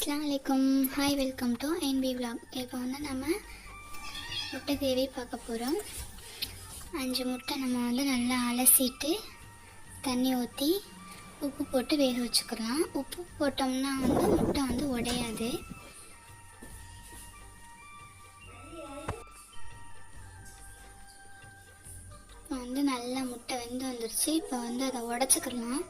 अस्सलाम वालेकुम hi welcome to NB vlog இப்போ வந்து நம்ம முட்டை கிரேவி பார்க்க போகிறோம் 5 முட்டை நம்ம வந்து நல்லா அலசிட்டு தண்ணி ஊற்றி உப்பு போட்டு வேக வச்சுக்கலாம் உப்பு போட்டோம்னா வந்து முட்டை வந்து உடையாது இப்போ வந்து நல்லா முட்டை வெந்து வந்துருச்சு இப்போ வந்து அதை உடைச்சிக்கலாம்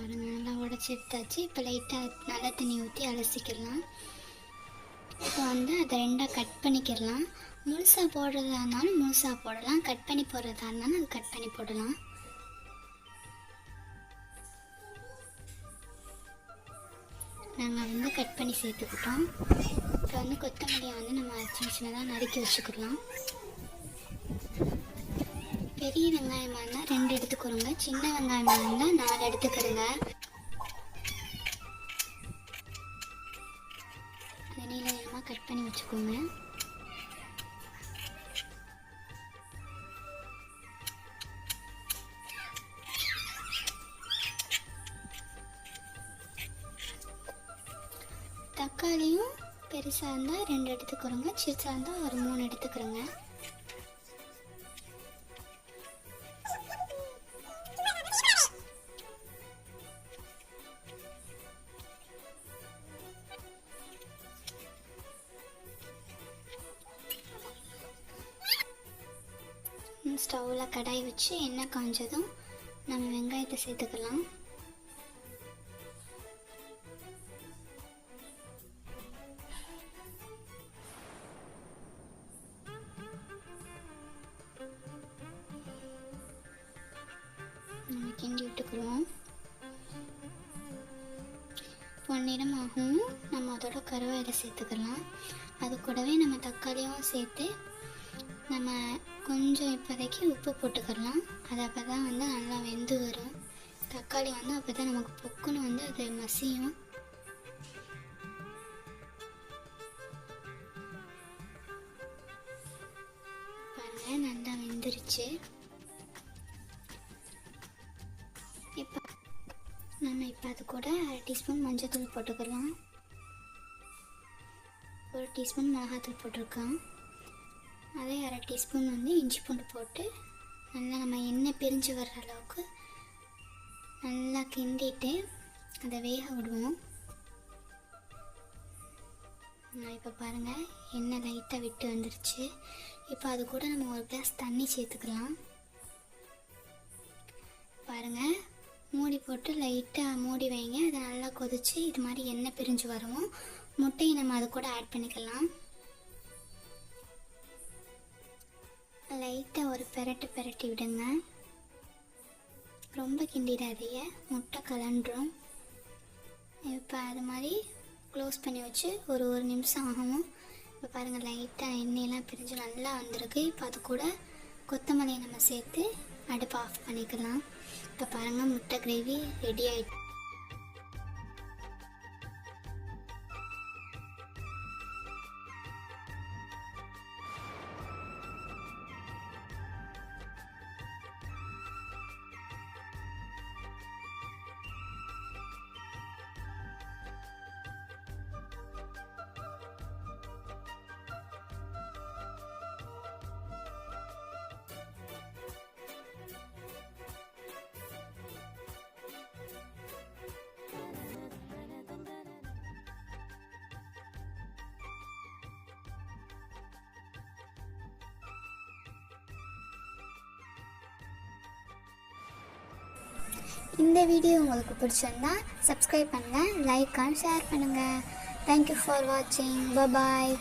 நல்லா உடச்சி எடுத்தாச்சு இப்போ லைட்டாக நல்லா தண்ணி ஊற்றி அலசிக்கலாம் இப்போ வந்து அதை ரெண்டாக கட் பண்ணிக்கிடலாம் முழுசாக போடுறதா இருந்தாலும் முழுசாக போடலாம் கட் பண்ணி போடுறதா இருந்தாலும் அது கட் பண்ணி போடலாம் நாங்கள் வந்து கட் பண்ணி சேர்த்துக்கிட்டோம் இப்போ வந்து கொத்தமல்லியை வந்து நம்ம சின்ன சின்னதாக நறுக்கி வச்சுக்கலாம் பெரிய வெங்காயமாக இருந்தால் 2 எடுத்துக்கிறோங்க சின்ன வெங்காயமாக இருந்தால் 4 எடுத்துக்கிறோங்க அதை நீளமாக கட் பண்ணி வச்சுக்கோங்க தக்காளியும் பெருசாக இருந்தால் 2 எடுத்துக்கிறோங்க சிறுசாக இருந்தால் ஒரு 3 எடுத்துக்கிறோங்க ஸ்டவ்வில் கடாய் வச்சு எண்ணெய் காஞ்சதும் நம்ம வெங்காயத்தை சேர்த்துக்கலாம் நம்ம கிண்டி விட்டுக்குருவோம் பொன்னிறம் ஆகும் நம்ம அதோட கருவேப்பிலை சேர்த்துக்கலாம் அது கூடவே நம்ம தக்காளியும் சேர்த்து நம்ம கொஞ்சம் இப்போதைக்கு உப்பு போட்டுக்கலாம் அது அப்போ தான் வந்து நல்லா வெந்து வரும் தக்காளி வந்து அப்போ தான் நமக்கு பொக்குன்னு வந்து அது மசியும் பாருங்கள் நல்லா வெந்துருச்சு இப்போ அது கூட 1 டீஸ்பூன் மஞ்சள் போட்டுக்கலாம் 1 டீஸ்பூன் மிளகாத்தூள் போட்டிருக்கோம் அதே 1/2 டீஸ்பூன் வந்து இஞ்சி பூண்டு போட்டு நல்லா நம்ம எண்ணெய் பிரிஞ்சு வர்ற அளவுக்கு நல்லா கிண்டிட்டு அதை வேக விடுவோம் இப்போ பாருங்கள் எண்ணெய் லைட்டாக விட்டு வந்துருச்சு இப்போ அது கூட நம்ம 1 கிளாஸ் தண்ணி சேர்த்துக்கலாம் பாருங்கள் மூடி போட்டு லைட்டாக மூடி வைங்க அதை நல்லா கொதித்து இது மாதிரி எண்ணெய் பிரிஞ்சு வருவோம் முட்டையை நம்ம அது கூட ஆட் பண்ணிக்கலாம் லைட்டாக ஒரு பெரட்டி விடுங்க ரொம்ப கிண்டிடாதீங்க முட்டை கலண்டுரும் இப்போ அது மாதிரி க்ளோஸ் பண்ணி வச்சு ஒரு நிமிஷம் ஆகும் இப்போ பாருங்கள் லைட்டாக எண்ணெயெல்லாம் பிரிஞ்சு நல்லா வந்திருக்கு இப்போ அது கூட கொத்தமல்லியை நம்ம சேர்த்து அடுப்பு ஆஃப் பண்ணிக்கலாம் இப்போ பாருங்கள் முட்டை கிரேவி ரெடி ஆகிட்டு இந்த வீடியோ உங்களுக்கு பிடிச்சிருந்தா சப்ஸ்கிரைப் பண்ணுங்கள் லைக் அண்ட் ஷேர் பண்ணுங்கள் தேங்க்யூ ஃபார் வாட்சிங் பாய்